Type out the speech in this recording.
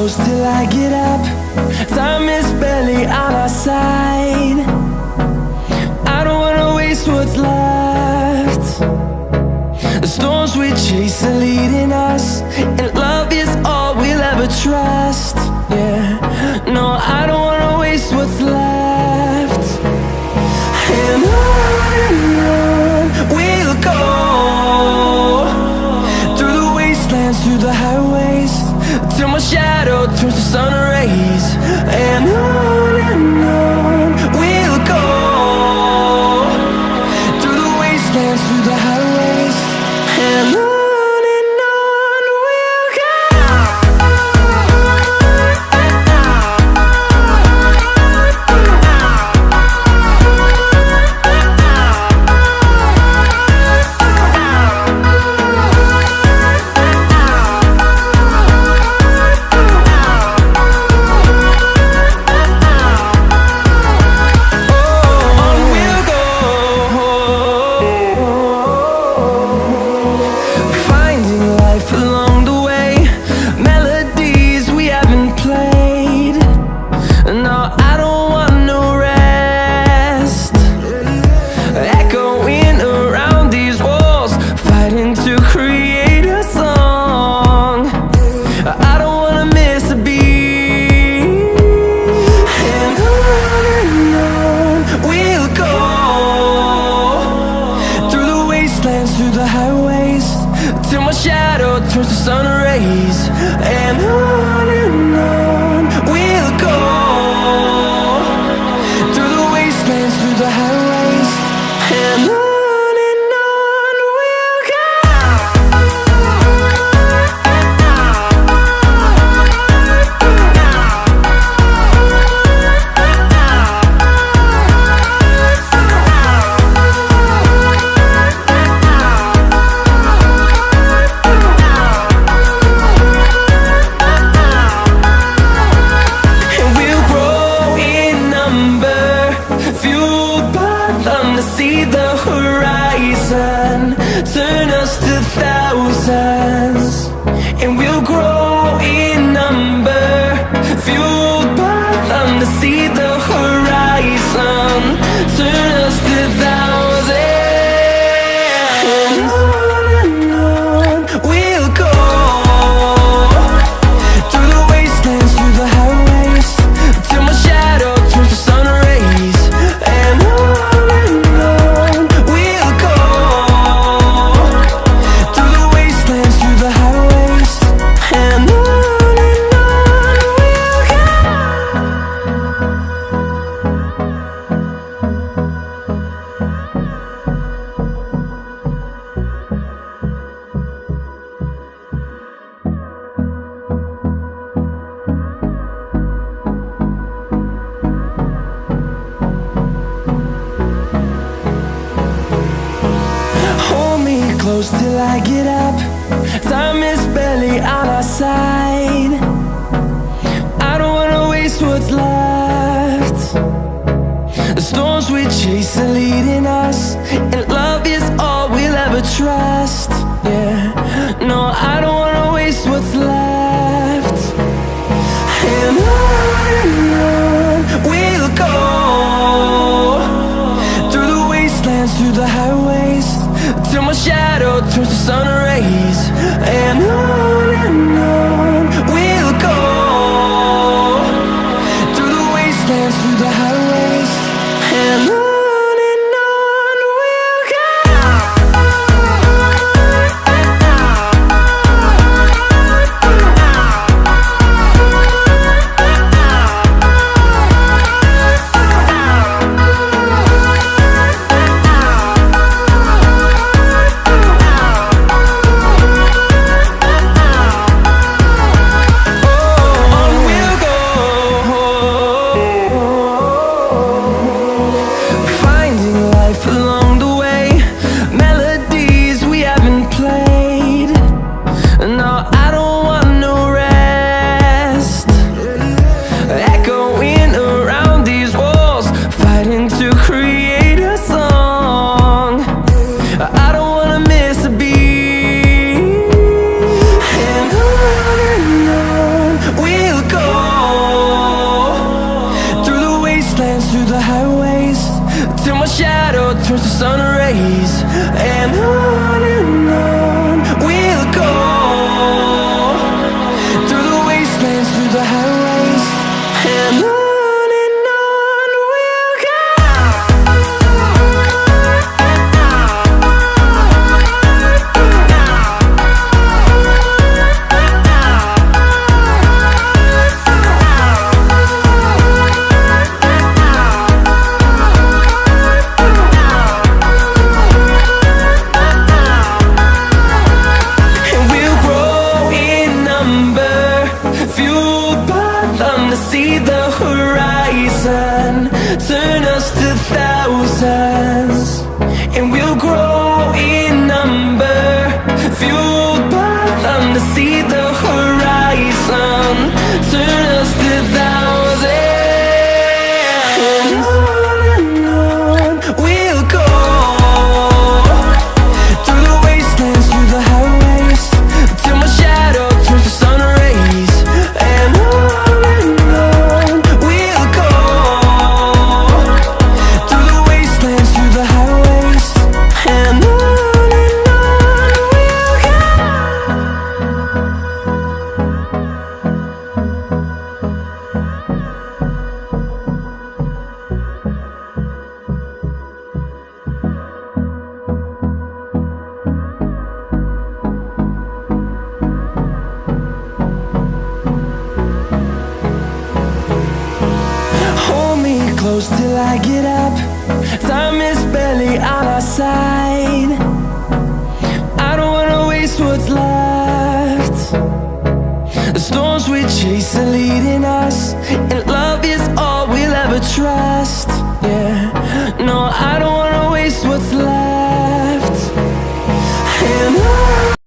close till I get up. Time is barely on our side. I don't wanna waste what's left. The storms we chase are leading us, and love is all we'll ever trust. Yeah, no, I don't wanna waste what's left. And on we'll go, through the wastelands, through the highways, till my shadow turns to sun rays. And on we'll go, through the wastelands, through the highways, and on we'll go. Through the highways, till my shadow turns to sun rays. And on we'll go, through the wastelands, through the highways, and on we'll go. See the horizon turn us to thousands, and we'll grow in number, fueled by them. To see the horizon turn us to thousands, and on we'll go, through the wastelands, through the highways, till my shadow turns to sun rays. And close till I get up. Time is barely on our side. I don't wanna waste what's left. The storms we chase are leading us, and love is all we'll ever trust. Yeah, no, I don't wanna waste what's left. And on we'll go, through the wastelands, through the highways, till my shadow turns to sun rays. And on we'll go, through the wastelands, through the highways, and on we'll go. to see the horizon, turn us to thousands, and we'll grow in number, fueled by them to see the horizon, turn us to thousands. And on we'll go, through the wastelands, through the highways, till my shadow turns to sun rays. And on we'll go, through the wastelands, through the highways, and on we'll go. Hold me close till I get up. Time is barely on our side. I don't wanna waste what's left. The storms we chase are leading us, and